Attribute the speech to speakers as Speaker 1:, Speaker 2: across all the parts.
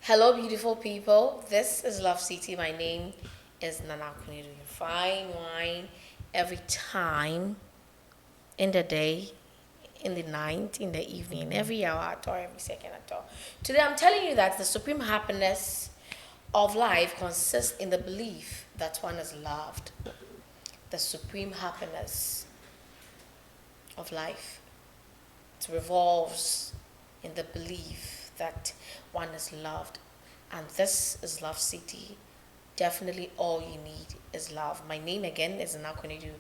Speaker 1: Hello, beautiful people. This is Love City. My name is Nana Kunidu. Fine wine every time in the day, in the night, in the evening, every hour at all, every second at all. Today, I'm telling you that the supreme happiness of life consists in the belief that one is loved. The supreme happiness of life, it revolves in the belief that one is loved. And this is Love City. Definitely all you need is love. My name again is Nakonidu.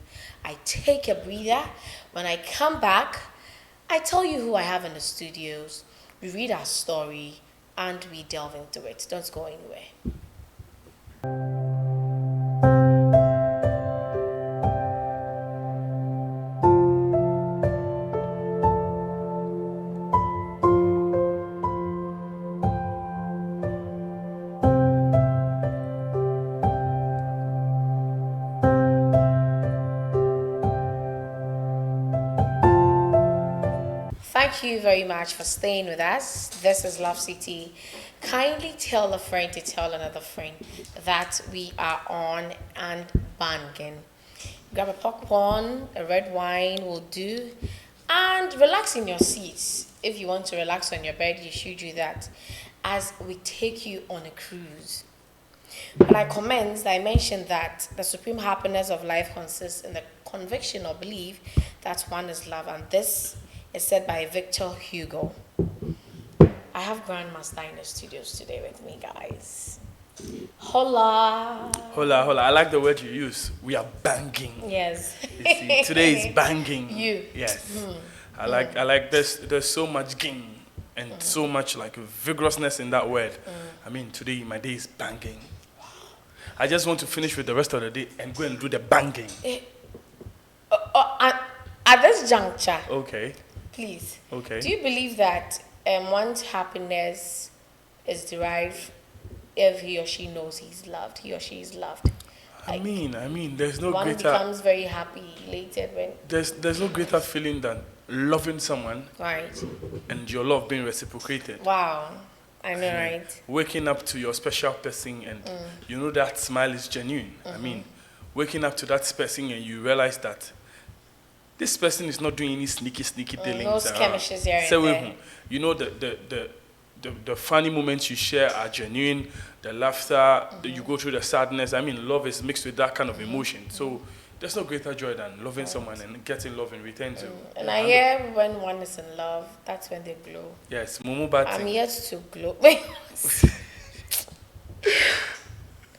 Speaker 1: I take a breather. When I come back, I tell you who I have in the studios. We read our story and we delve into it. Don't go anywhere. Thank you very much for staying with us. This is Love City. Kindly tell a friend to tell another friend that we are on and banging. Grab a popcorn, a red wine will do, and relax in your seats. If you want to relax on your bed, you should do that as we take you on a cruise. When I commenced, I mentioned that the supreme happiness of life consists in the conviction or belief that one is love, and this is said by Victor Hugo. I have Grandmaster in the studios today with me, guys. Hola.
Speaker 2: Hola, hola. I like the word you use. We are banging.
Speaker 1: Yes.
Speaker 2: You see, today is banging.
Speaker 1: You.
Speaker 2: Yes. I like this. There's so much ging and so much like vigorousness in that word. I mean, today my day is banging. I just want to finish with the rest of the day and go and do the banging.
Speaker 1: At this juncture,
Speaker 2: Okay.
Speaker 1: please.
Speaker 2: Okay.
Speaker 1: Do you believe that one's happiness is derived if he or she knows he's loved, he or she is loved?
Speaker 2: I mean, there's no
Speaker 1: One
Speaker 2: greater.
Speaker 1: becomes very happy, elated when.
Speaker 2: There's no greater feeling than loving someone
Speaker 1: Right.
Speaker 2: and your love being reciprocated.
Speaker 1: Wow. I know, right?
Speaker 2: Waking up to your special person and you know that smile is genuine. I mean, waking up to that person and you realize that this person is not doing any sneaky dealings.
Speaker 1: No skirmishes here and
Speaker 2: So,
Speaker 1: there.
Speaker 2: you know the funny moments you share are genuine. The laughter, you go through the sadness. I mean, love is mixed with that kind of emotion. So there's no greater joy than loving someone and getting love in return too.
Speaker 1: And I hear when one is in love, that's when they glow.
Speaker 2: Yes, Mumu
Speaker 1: I'm
Speaker 2: Bati.
Speaker 1: yet to glow. Wait.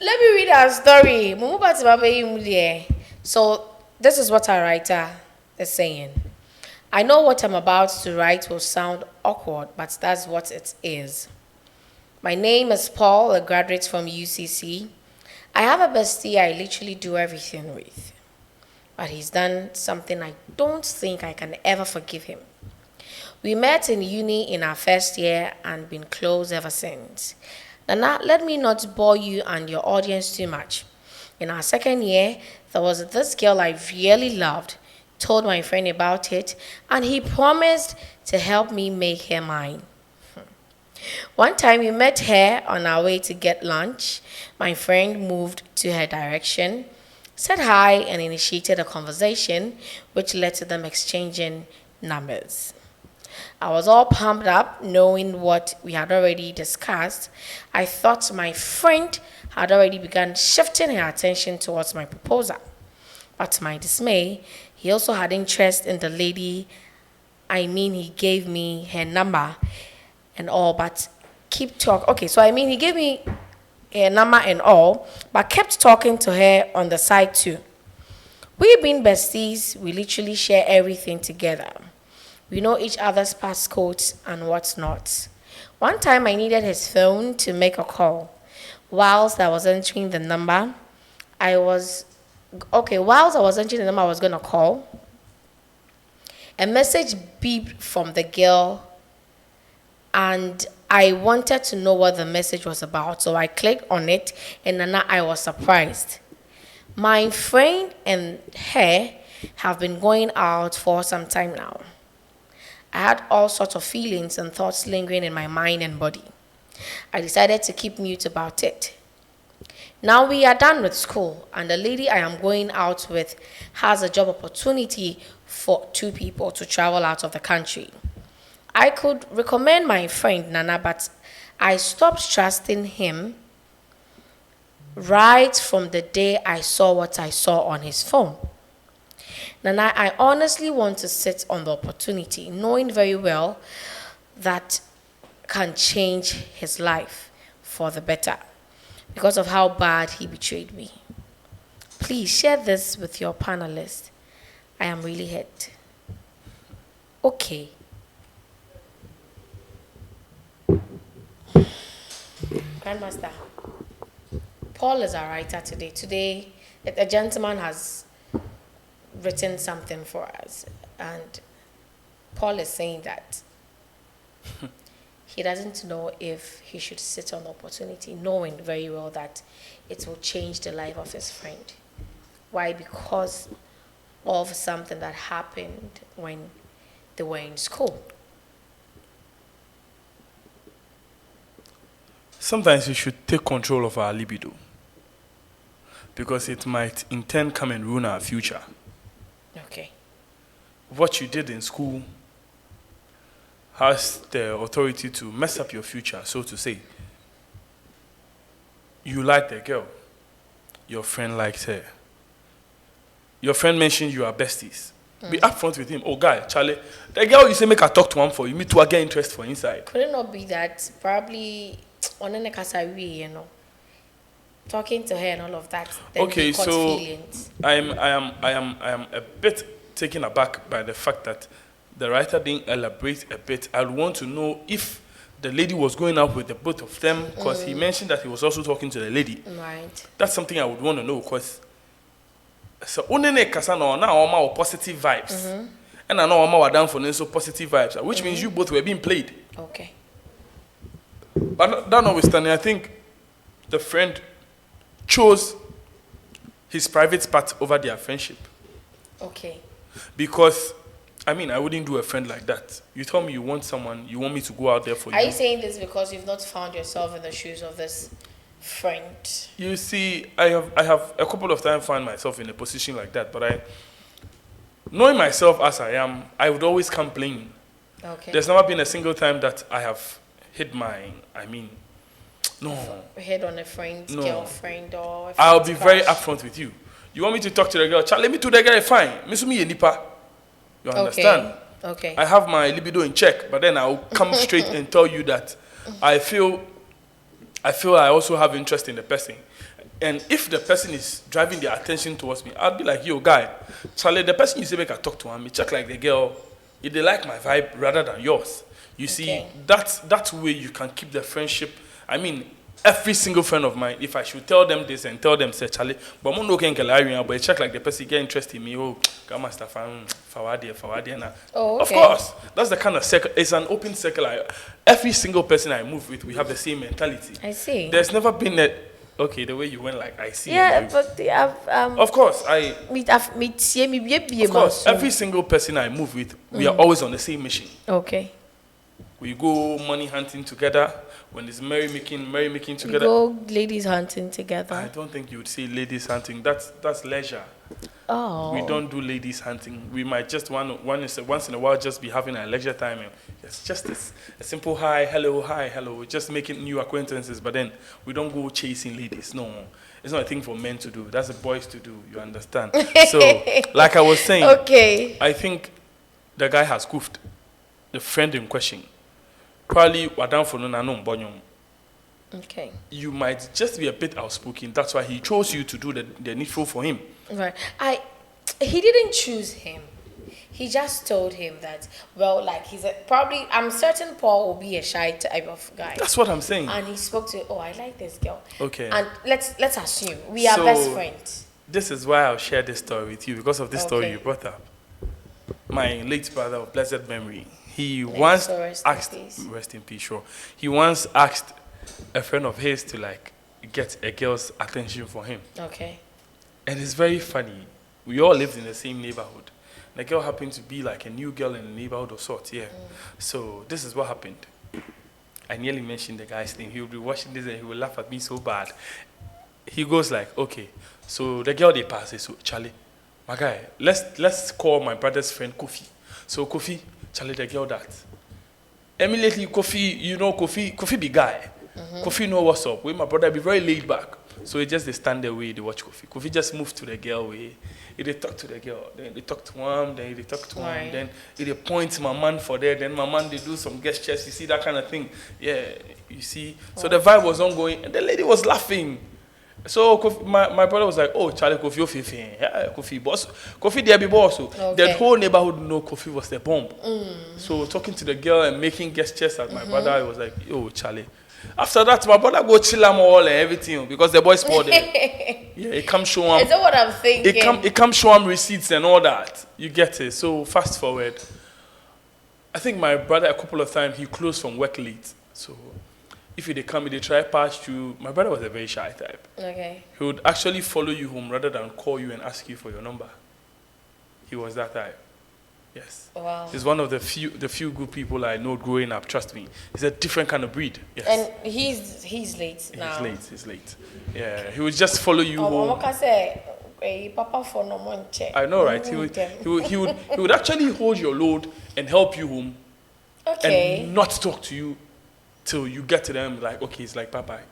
Speaker 1: Let me read our story. Mumu Bati Babe Imulie. So this is what our writer is saying. I know what I'm about to write will sound awkward, but that's what it is. My name is Paul, a graduate from UCC. I have a bestie I literally do everything with. But he's done something I don't think I can ever forgive him. We met in uni in our first year and been close ever since. Now, let me not bore you and your audience too much. In our second year, there was this girl I really loved, told my friend about it, and he promised to help me make her mine. One time we met her on our way to get lunch. My friend moved to her direction, said hi, and initiated a conversation, which led to them exchanging numbers. I was all pumped up, knowing what we had already discussed. I thought my friend had already begun shifting her attention towards my proposal. But to my dismay, he also had interest in the lady. He gave me her number and all, but keep talk. Okay, so he gave me her number and all, but kept talking to her on the side too. We being besties, we literally share everything together. We know each other's passcodes and what's not. One time I needed his phone to make a call. Whilst I was entering the number, I was gonna call, a message beeped from the girl, and I wanted to know what the message was about. So I clicked on it, and then I was surprised. My friend and her have been going out for some time now. I had all sorts of feelings and thoughts lingering in my mind and body. I decided to keep mute about it. Now we are done with school, and the lady I am going out with has a job opportunity for two people to travel out of the country. I could recommend my friend Nana, but I stopped trusting him right from the day I saw what I saw on his phone. Nana, I honestly want to sit on the opportunity, knowing very well that can change his life for the better because of how bad he betrayed me. Please share this with your panelists. I am really hurt. Okay. Grandmaster, Paul is our writer today. Today, a gentleman has written something for us, and Paul is saying that he doesn't know if he should sit on the opportunity, knowing very well that it will change the life of his friend. Why? Because of something that happened when they were in school.
Speaker 2: Sometimes we should take control of our libido because it might in turn come and ruin our future.
Speaker 1: Okay.
Speaker 2: What you did in school has the authority to mess up your future, so to say. You like the girl, your friend likes her. Your friend mentioned you are besties. Be upfront with him. Oh, guy, Charlie, the girl you say make her talk to him for you, me to get interest for inside.
Speaker 1: Could it not be that probably on the kasawi, talking to her and all of that? Then
Speaker 2: Okay,
Speaker 1: he caught
Speaker 2: so
Speaker 1: feelings.
Speaker 2: I am a bit taken aback by the fact that the writer didn't elaborate a bit. I want to know if the lady was going out with the both of them, because he mentioned that he was also talking to the lady.
Speaker 1: Right.
Speaker 2: That's something I would want to know, because so unene kasa na oma positive vibes, and I know oma wa down for so positive vibes, which means you both were being played.
Speaker 1: Okay.
Speaker 2: But that notwithstanding, I think the friend chose his private part over their friendship.
Speaker 1: Okay.
Speaker 2: Because, I mean, I wouldn't do a friend like that. You tell me you want someone, you want me to go out there for you.
Speaker 1: Are you saying this because you've not found yourself in the shoes of this friend?
Speaker 2: You see, I have a couple of times found myself in a position like that, but knowing myself as I am, I would always complain.
Speaker 1: Okay.
Speaker 2: There's never been a single time that I have hit no.
Speaker 1: Head on a friend's
Speaker 2: No.
Speaker 1: girlfriend or a
Speaker 2: I'll
Speaker 1: friend's
Speaker 2: be very
Speaker 1: crush.
Speaker 2: upfront with you. You want me to talk to the girl? Charlie, me to the girl, fine. Me so me nipa. You understand?
Speaker 1: Okay.
Speaker 2: I have my libido in check, but then I'll come straight and tell you that I feel I also have interest in the person. And if the person is driving their attention towards me, I'll be like, yo, guy, Charlie, the person you say make I talk to him, me check like the girl, if they like my vibe rather than yours. You see, that way you can keep the friendship. I mean, every single friend of mine, if I should tell them this and tell them, say, Charlie, but I'm not going but check like the person get interested in me, oh, come on, Stefan, Fawadi.
Speaker 1: Oh, okay.
Speaker 2: Of course, that's the kind of circle, it's an open circle. Every single person I move with, we have the same mentality.
Speaker 1: I see.
Speaker 2: There's never been okay, the way you went, like, I see.
Speaker 1: Yeah, but
Speaker 2: Of course,
Speaker 1: of
Speaker 2: course, every single person I move with, we are always on the same mission.
Speaker 1: Okay.
Speaker 2: We go money hunting together. When it's merrymaking
Speaker 1: We
Speaker 2: together.
Speaker 1: go ladies hunting together.
Speaker 2: I don't think you would say ladies hunting. That's leisure.
Speaker 1: Oh.
Speaker 2: We don't do ladies hunting. We might just once in a while just be having a leisure time. It's just a simple hi, hello, just making new acquaintances. But then we don't go chasing ladies. No, it's not a thing for men to do. That's the boys to do. You understand? So, like I was saying,
Speaker 1: Okay.
Speaker 2: I think the guy has goofed. The friend in question. Probably wadan for no.
Speaker 1: Okay.
Speaker 2: You might just be a bit outspoken. That's why he chose you to do the needful for him.
Speaker 1: Right. He didn't choose him. He just told him that, well, like probably, I'm certain Paul will be a shy type of guy.
Speaker 2: That's what I'm saying.
Speaker 1: And he spoke to, I like this girl.
Speaker 2: Okay.
Speaker 1: And let's assume we are best friends.
Speaker 2: This is why I'll share this story with you, because of this story
Speaker 1: Okay.
Speaker 2: you brought up. My late brother of blessed memory, he
Speaker 1: May
Speaker 2: once
Speaker 1: so rest in
Speaker 2: asked,
Speaker 1: peace.
Speaker 2: rest in peace, sure. He once asked a friend of his to like get a girl's attention for him.
Speaker 1: Okay.
Speaker 2: And it's very funny. We all lived in the same neighborhood. The girl happened to be like a new girl in the neighborhood of sorts, yeah. So this is what happened. I nearly mentioned the guy's name. He would be watching this and he would laugh at me so bad. He goes like, okay, so the girl they pass is so Charlie, my guy, let's call my brother's friend Kofi. So Kofi, Charlie, the girl that. Immediately Kofi, you know Kofi be guy. Kofi know what's up. With my brother be very laid back. So he just they stand there way they watch Kofi. Kofi just moved to the girl way. They talk to the girl, then they talk to him, then they talk to him, then they point my man for there, then my man they do some gestures, you see that kind of thing. Yeah, you see. So the vibe was ongoing and the lady was laughing. So Kofi, my brother was like, oh, Charlie, Kofi, Ofifi. Yeah, Kofi, boss. Kofi, there be boss. Okay. The whole neighborhood know Kofi was the bomb. So talking to the girl and making gestures at my brother, I was like, oh, Charlie. After that, my brother go chill them all and everything because the boys spoiled them. Yeah, it come show him.
Speaker 1: Is that what I'm thinking?
Speaker 2: It come show him receipts and all that. You get it. So fast forward. I think my brother a couple of times he closed from work late. So if they come, they try pass you. My brother was a very shy type.
Speaker 1: Okay.
Speaker 2: He would actually follow you home rather than call you and ask you for your number. He was that type. Yes.
Speaker 1: Wow.
Speaker 2: He's one of the few good people I know growing up. Trust me. He's a different kind of breed. Yes.
Speaker 1: And he's late now.
Speaker 2: He's late. Yeah. He would just follow you home.
Speaker 1: Papa for no monche.
Speaker 2: I know, right? He would actually hold your load and help you home.
Speaker 1: Okay.
Speaker 2: And not talk to you till you get to them like, okay, it's like bye-bye.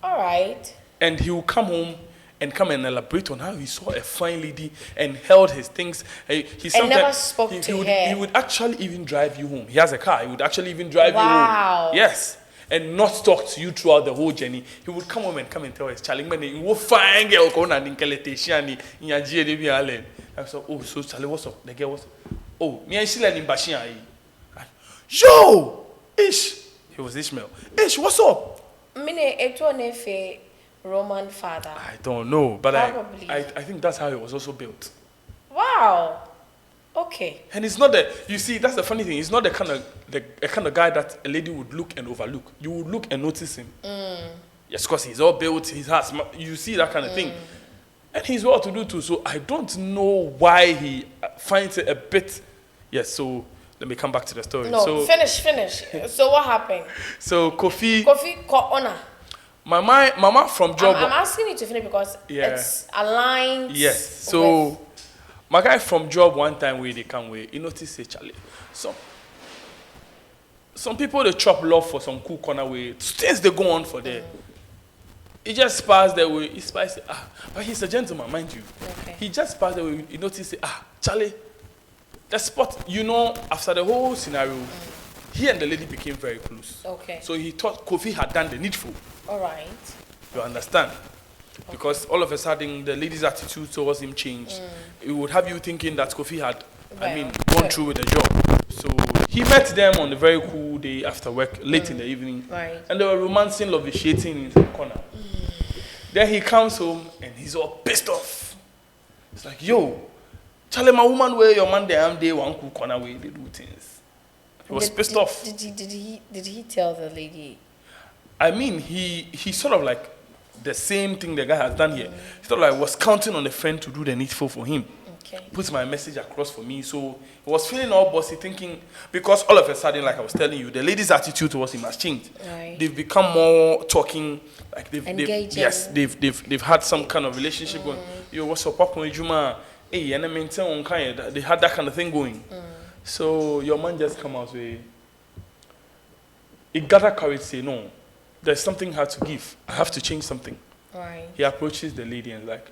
Speaker 1: All right.
Speaker 2: And he will come home and come and elaborate on how he saw a fine lady and held his things. He
Speaker 1: never spoke to her.
Speaker 2: He would actually even drive you home. He has a car. He would actually even drive you home.
Speaker 1: Wow.
Speaker 2: Yes. And not talk to you throughout the whole journey. He would come home and tell his Charlie, man, you will find girl going and in your GDB Allen. I said, oh, so Charlie, what's up? The girl was, oh, me and Sheila in Bashia. Yo! Ish! He was Ishmael. Ish, what's up?
Speaker 1: Roman father.
Speaker 2: I don't know, but
Speaker 1: probably.
Speaker 2: I think that's how it was also built.
Speaker 1: Wow. Okay.
Speaker 2: And it's not that, you see, that's the funny thing. It's not the kind of guy that a lady would look and overlook. You would look and notice him. Yes, because he's all built, he has, you see that kind of thing. And he's well to do too. So I don't know why he finds it a bit. Yes, so let me come back to the story.
Speaker 1: No,
Speaker 2: so,
Speaker 1: finish. So what happened?
Speaker 2: So Kofi
Speaker 1: caught honor.
Speaker 2: My mama from job.
Speaker 1: I'm asking you to finish because it's aligned.
Speaker 2: Yes. So my guy from job one time where they come where he noticed say Charlie. Some people they chop love for some cool corner way. Things they go on for there. He just passed the way. He spicy. But he's a gentleman, mind you.
Speaker 1: Okay.
Speaker 2: He just passed the way. He noticed say Charlie. The spot, after the whole scenario, he and the lady became very close.
Speaker 1: Okay.
Speaker 2: So he thought Kofi had done the needful.
Speaker 1: All right.
Speaker 2: You understand? Because all of a sudden the lady's attitude towards him changed. It would have you thinking that Kofi had, gone through with the job. So he met them on a very cool day after work, late in the evening.
Speaker 1: Right.
Speaker 2: And they were romancing, lovey-shating in the corner. Then he comes home and he's all pissed off. It's like, yo, Charlie, my woman where your man there, I'm there, one cool corner way they do things. He was pissed off.
Speaker 1: Did he tell the lady?
Speaker 2: I mean, he sort of like the same thing the guy has done here. He sort of like was counting on a friend to do the needful for him.
Speaker 1: Okay.
Speaker 2: Puts my message across for me. So he was feeling all bossy, thinking, because all of a sudden, like I was telling you, the lady's attitude towards him has changed.
Speaker 1: Right.
Speaker 2: They've become more talking, like
Speaker 1: engaging.
Speaker 2: They've had some kind of relationship going. Yo, what's up, Papa Juma? Hey, and I maintain kind. They had that kind of thing going. So your man just come out with. He gathered courage, say no. There's something I have to give. I have to change something.
Speaker 1: Right.
Speaker 2: He approaches the lady and like,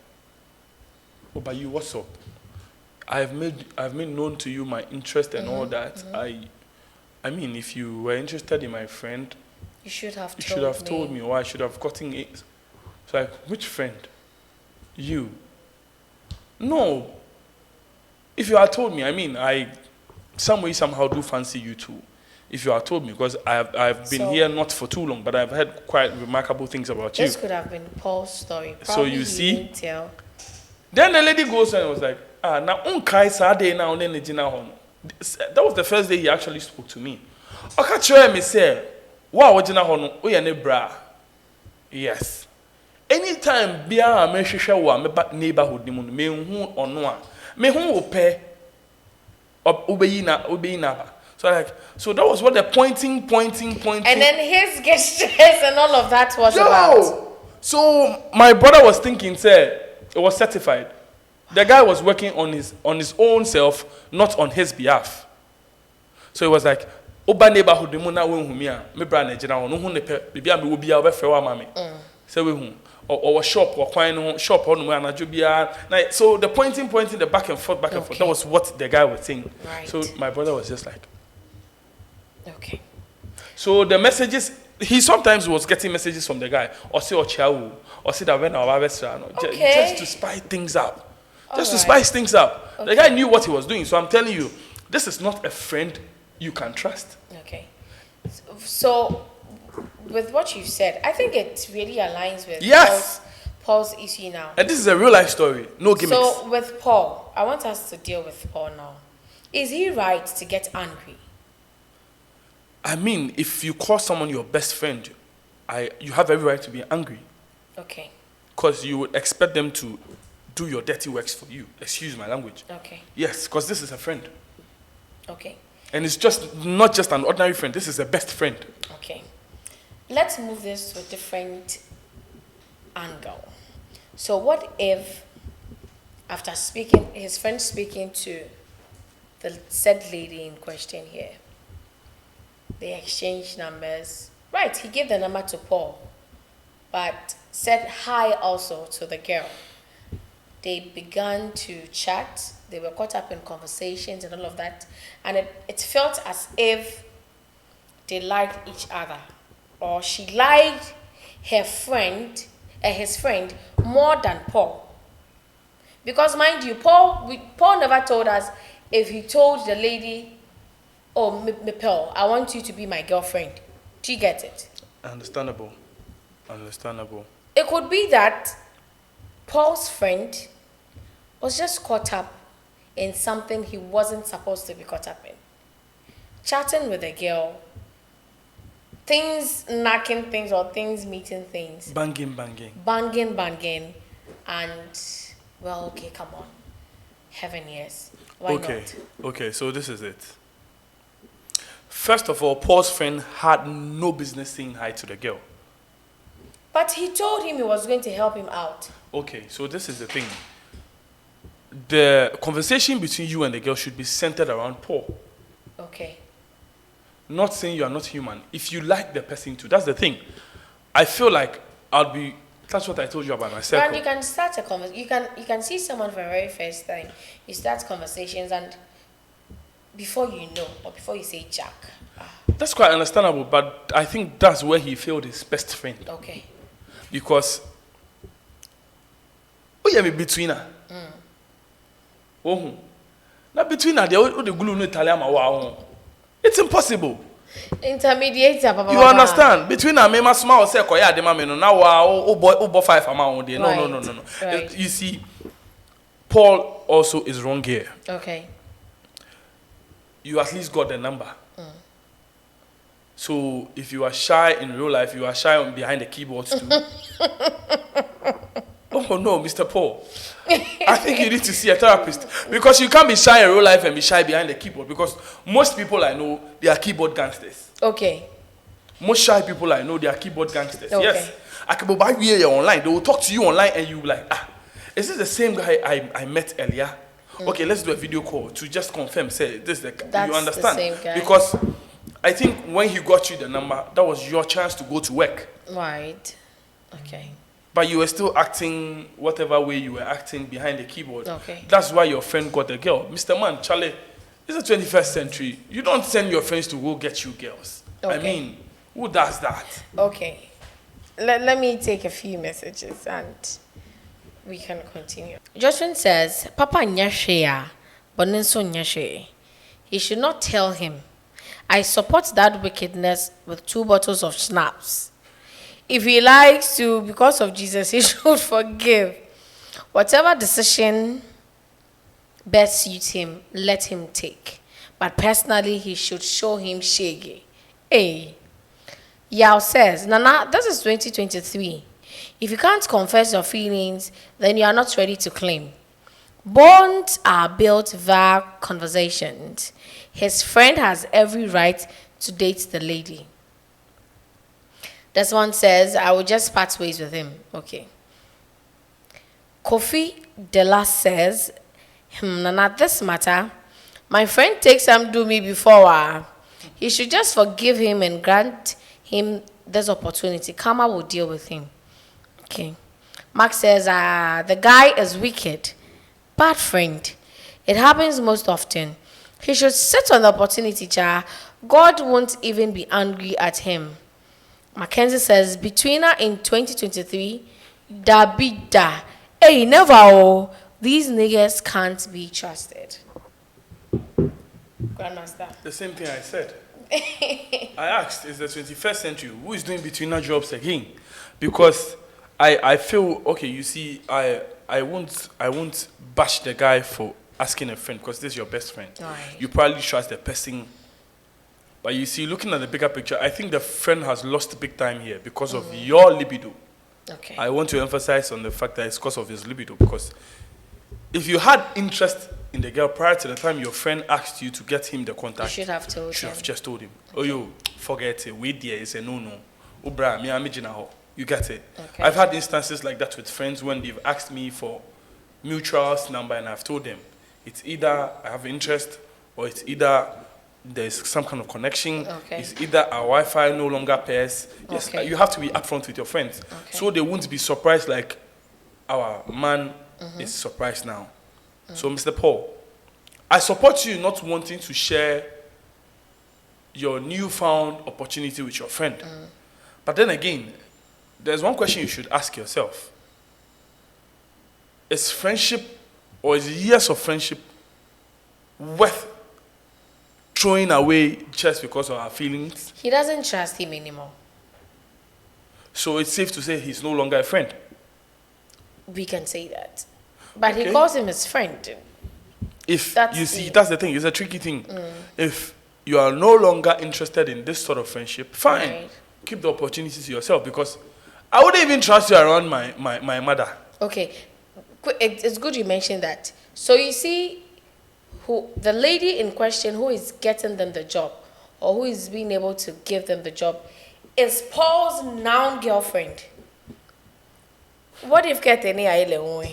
Speaker 2: oh, but you, what's up? I've made known to you my interest and all that. I mean, if you were interested in my friend,
Speaker 1: you should have
Speaker 2: told me, or I should have gotten it. It's like, which friend? You. No. If you had told me, I mean, I somehow do fancy you too. If you had told me, because I've been here not for too long, but I've heard quite remarkable things about you.
Speaker 1: This could have been Paul's story. Probably
Speaker 2: so you see,
Speaker 1: didn't tell.
Speaker 2: Then the lady goes and was like, now unkai Saturday now then that was the first day he actually spoke to me. Okay, try me say, wow, what you know, we are bra. Yes. Anytime bia me hwehwe wa me neighborhood ni mu me hu ono a me hu wo pe obeyi na ba. So that was what the pointing.
Speaker 1: And then his gestures and all of that was about.
Speaker 2: So my brother was thinking, say, it was certified. The guy was working on his own self, not on his behalf. So it was like, Oba neighborhood the mona when humia, me brand a general, no one maybe I will be our fair mammy. Say we whom or shop or quine shop on where Najubia. So the pointing, the back and forth. That was what the guy was saying.
Speaker 1: Right.
Speaker 2: So my brother was just like,
Speaker 1: okay.
Speaker 2: So the messages, he sometimes was getting messages from the guy, or say or chow, or say that when our just to spice things up. Just to spice things up. Okay. The guy knew what he was doing. So I'm telling you, this is not a friend you can trust.
Speaker 1: Okay. So with what you've said, I think it really aligns with Paul's issue now.
Speaker 2: And this is a real life story, no gimmicks.
Speaker 1: So with Paul, I want us to deal with Paul now. Is he right to get angry?
Speaker 2: I mean, if you call someone your best friend, you have every right to be angry.
Speaker 1: Okay.
Speaker 2: Because you would expect them to do your dirty works for you. Excuse my language.
Speaker 1: Okay.
Speaker 2: Yes, because this is a friend.
Speaker 1: Okay.
Speaker 2: And it's not just an ordinary friend. This is a best friend.
Speaker 1: Okay. Let's move this to a different angle. So what if, after his friend speaking to the said lady in question here, they exchanged numbers. Right, he gave the number to Paul, but said hi also to the girl. They began to chat. They were caught up in conversations and all of that. And it felt as if they liked each other. Or she liked his friend more than Paul. Because mind you, Paul never told us if he told the lady, oh, Paul, I want you to be my girlfriend. Do you get it?
Speaker 2: Understandable.
Speaker 1: It could be that Paul's friend was just caught up in something he wasn't supposed to be caught up in. Chatting with a girl, things knocking things or things meeting things.
Speaker 2: Banging.
Speaker 1: And, well, okay, come on. Heaven, yes. Why not?
Speaker 2: Okay, so this is it. First of all, Paul's friend had no business saying hi to the girl.
Speaker 1: But he told him he was going to help him out.
Speaker 2: Okay, so this is the thing. The conversation between you and the girl should be centered around Paul.
Speaker 1: Okay.
Speaker 2: Not saying you are not human. If you like the person too, that's the thing. I feel like that's what I told you about my circle.
Speaker 1: And you can start a conversation. You can see someone for the very first time. You start conversations and before you know, or before you say Jack.
Speaker 2: That's quite understandable, but I think that's where he failed his best friend.
Speaker 1: Okay.
Speaker 2: Because between her. Now between her, the glue no Italian. It's impossible.
Speaker 1: Intermediate. You
Speaker 2: understand? Between her, me small say koya de mama no now obo 5 amount there. No.
Speaker 1: Right.
Speaker 2: You see, Paul also is wrong here.
Speaker 1: Okay.
Speaker 2: You at least got the number. So if you are shy in real life, you are shy behind the keyboards too. Oh no, Mr. Paul. I think you need to see a therapist because you can't be shy in real life and be shy behind the keyboard because most people I know, they are keyboard gangsters.
Speaker 1: Okay.
Speaker 2: Most shy people I know, they are keyboard gangsters.
Speaker 1: Okay.
Speaker 2: Yes. I can buy you online. They will talk to you online and you like, is this the same guy I met earlier? Okay, let's do a video call to just confirm. Say this is
Speaker 1: That's
Speaker 2: you understand?
Speaker 1: The same guy.
Speaker 2: Because I think when he got you the number, that was your chance to go to work.
Speaker 1: Right. Okay.
Speaker 2: But you were still acting whatever way you were acting behind the keyboard.
Speaker 1: Okay.
Speaker 2: That's why your friend got the girl. Mr. Man, Charlie, it's the 21st century. You don't send your friends to go get you girls.
Speaker 1: Okay.
Speaker 2: I mean, who does that?
Speaker 1: Okay. Let me take a few messages and we can continue. Joshua says, Papa nyashea, but nenso nyashea. He should not tell him. I support that wickedness with 2 bottles of schnapps. If he likes to, because of Jesus, he should forgive. Whatever decision best suits him, let him take. But personally, he should show him shege. Hey. Yao says, Nana, this is 2023. If you can't confess your feelings, then you are not ready to claim. Bonds are built via conversations. his friend has every right to date the lady. This one says, I will just part ways with him. Okay. Kofi Dela says, Nana, this matter, my friend takes some do me before. He should just forgive him and grant him this opportunity. Karma will deal with him. Okay. Mark says, the guy is wicked. Bad friend. It happens most often. He should sit on the opportunity, cha. God won't even be angry at him. Mackenzie says, between her in 2023, da be da. Hey, never. Oh, these niggas can't be trusted. Grandmaster.
Speaker 2: The same thing I said. I asked, is the 21st century, who is doing betweener jobs again? Because I feel, okay, you see, I won't bash the guy for asking a friend, because this is your best friend.
Speaker 1: Right.
Speaker 2: You probably trust the person. But you see, looking at the bigger picture, I think the friend has lost big time here because of your libido.
Speaker 1: Okay.
Speaker 2: I want to emphasize on the fact that it's because of his libido, because if you had interest in the girl prior to the time your friend asked you to get him the contact,
Speaker 1: You should have told
Speaker 2: you should
Speaker 1: him.
Speaker 2: have just told him. Oh, you forget it. Wait there. It's a no. Ubra, me amijina. You get it.
Speaker 1: Okay.
Speaker 2: I've had instances like that with friends when they've asked me for mutuals number and I've told them it's either I have interest or it's either there's some kind of connection.
Speaker 1: Okay.
Speaker 2: It's either our Wi-Fi no longer pairs. Yes,
Speaker 1: Okay.
Speaker 2: you have to be upfront with your friends,
Speaker 1: Okay.
Speaker 2: so they won't be surprised like our man is surprised now. So, Mr. Paul, I support you not wanting to share your newfound opportunity with your friend. But then again, there's one question you should ask yourself. Is friendship, or is years of friendship worth throwing away just because of our feelings?
Speaker 1: He doesn't trust him anymore.
Speaker 2: So it's safe to say he's no longer a friend.
Speaker 1: We can say that. But
Speaker 2: Okay.
Speaker 1: he calls him his friend.
Speaker 2: If
Speaker 1: That's
Speaker 2: you see,
Speaker 1: the-
Speaker 2: that's the thing. It's a tricky thing. If you are no longer interested in this sort of friendship, fine.
Speaker 1: Right.
Speaker 2: Keep the opportunity to yourself, because I wouldn't even trust you around my mother.
Speaker 1: Okay. It's good you mentioned that. So you see, who the lady in question who is getting them the job, or who is being able to give them the job, is Paul's now girlfriend. What if Ketene Aile?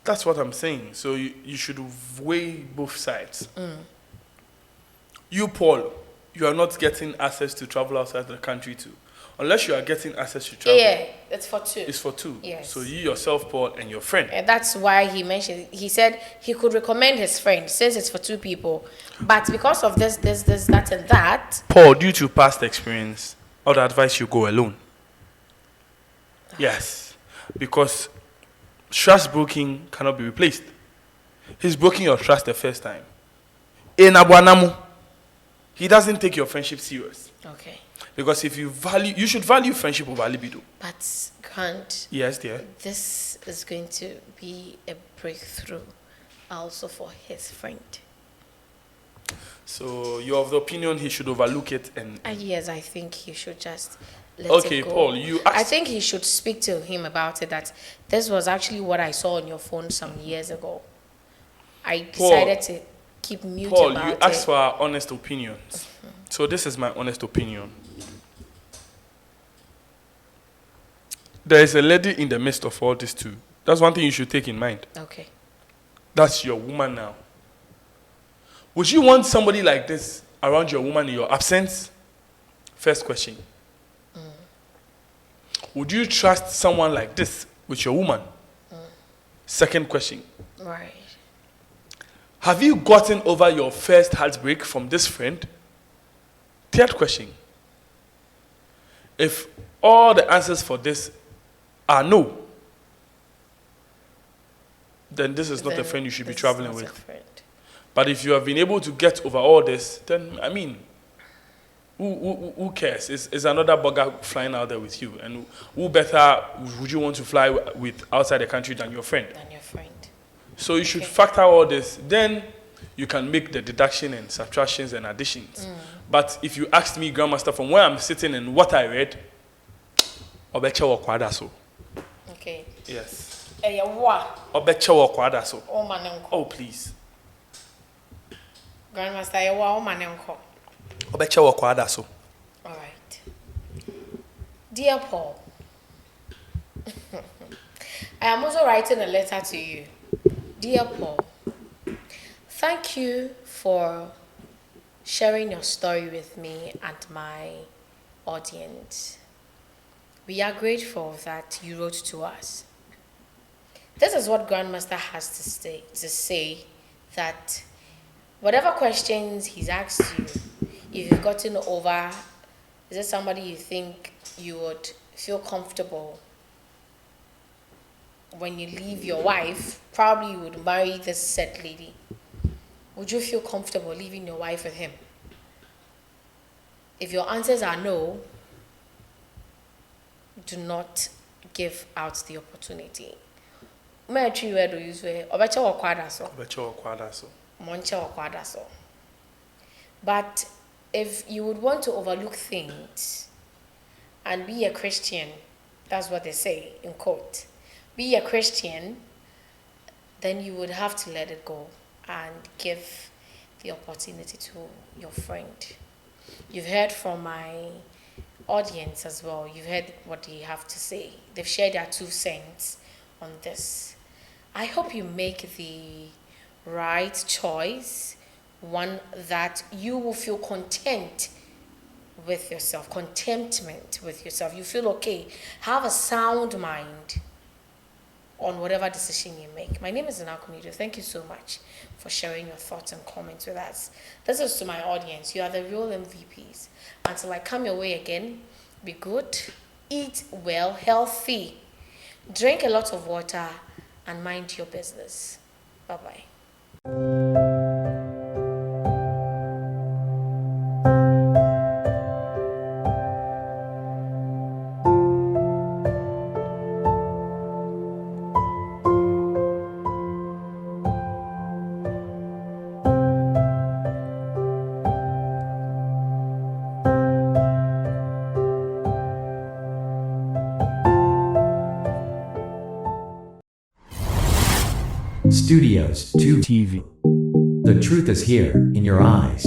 Speaker 2: That's what I'm saying. So you should weigh both sides. You, Paul, you are not getting access to travel outside the country too. Unless you are getting access to travel.
Speaker 1: Yeah, it's for two.
Speaker 2: It's for two.
Speaker 1: Yes.
Speaker 2: So you yourself, Paul, and your friend.
Speaker 1: And that's why he mentioned, he said he could recommend his friend since it's for two people. But because of this, that, and that.
Speaker 2: Paul, due to past experience, I would advise you go alone. Yes. Because trust broken cannot be replaced. He's broken your trust the first time. In Abuanamu, he doesn't take your friendship serious.
Speaker 1: Okay.
Speaker 2: Because if you should value friendship over libido.
Speaker 1: But Grant,
Speaker 2: Yes, dear.
Speaker 1: this is going to be a breakthrough also for his friend.
Speaker 2: So you're of the opinion he should overlook it and.
Speaker 1: Yes, I think he should just let
Speaker 2: Okay,
Speaker 1: it go.
Speaker 2: Paul, you
Speaker 1: I
Speaker 2: asked.
Speaker 1: think he should speak to him about it, that this was actually what I saw on your phone some years ago. I decided to keep mute
Speaker 2: Paul,
Speaker 1: about
Speaker 2: you
Speaker 1: it.
Speaker 2: asked for our honest opinions. So this is my honest opinion. There is a lady in the midst of all this too. That's one thing you should take in mind.
Speaker 1: Okay.
Speaker 2: That's your woman now. Would you want somebody like this around your woman in your absence? First question. Would you trust someone like this with your woman? Second question.
Speaker 1: Right.
Speaker 2: Have you gotten over your first heartbreak from this friend? Third question. If all the answers for this are no, then this is not a
Speaker 1: Then
Speaker 2: friend you should be
Speaker 1: this is
Speaker 2: traveling
Speaker 1: not a
Speaker 2: with.
Speaker 1: friend.
Speaker 2: But if you have been able to get over all this, then, I mean, who cares? It's another bugger flying out there with you. And who better would you want to fly with outside the country than your friend?
Speaker 1: Than your friend.
Speaker 2: So you should
Speaker 1: Okay.
Speaker 2: factor all this. Then you can make the deduction and subtractions and additions. But if you asked me, Grandmaster, from where I'm sitting and what I read, Obeche wakwada so.
Speaker 1: Okay.
Speaker 2: Yes.
Speaker 1: What?
Speaker 2: Obeche wakwada so.
Speaker 1: Oh, man, uncle.
Speaker 2: Oh, please.
Speaker 1: Grandmaster, you are my uncle.
Speaker 2: Obeche wo kwada so.
Speaker 1: All right. Dear Paul, I am also writing a letter to you. Dear Paul, thank you for sharing your story with me and my audience. We are grateful that you wrote to us. This is what Grandmaster has to say that whatever questions he's asked you, if you've gotten over, is it somebody you think you would feel comfortable when you leave your wife? Probably you would marry this said lady. Would you feel comfortable leaving your wife with him? If your answers are no, do not give out the opportunity. But if you would want to overlook things and be a Christian, that's what they say in quote, be a Christian, then you would have to let it go and give the opportunity to your friend. You've heard from my audience as well. You've heard what they have to say. They've shared their 2 cents on this. I hope you make the right choice, one that you will feel content with yourself, contentment with yourself. You feel okay. Have a sound mind on whatever decision you make. My name is Inakumido. Thank you so much for sharing your thoughts and comments with us. This is to my audience. You are the real MVPs. Until I come your way again, be good, eat well, healthy, drink a lot of water, and mind your business. Bye-bye.
Speaker 3: Studios 2 TV. The truth is here, in your eyes.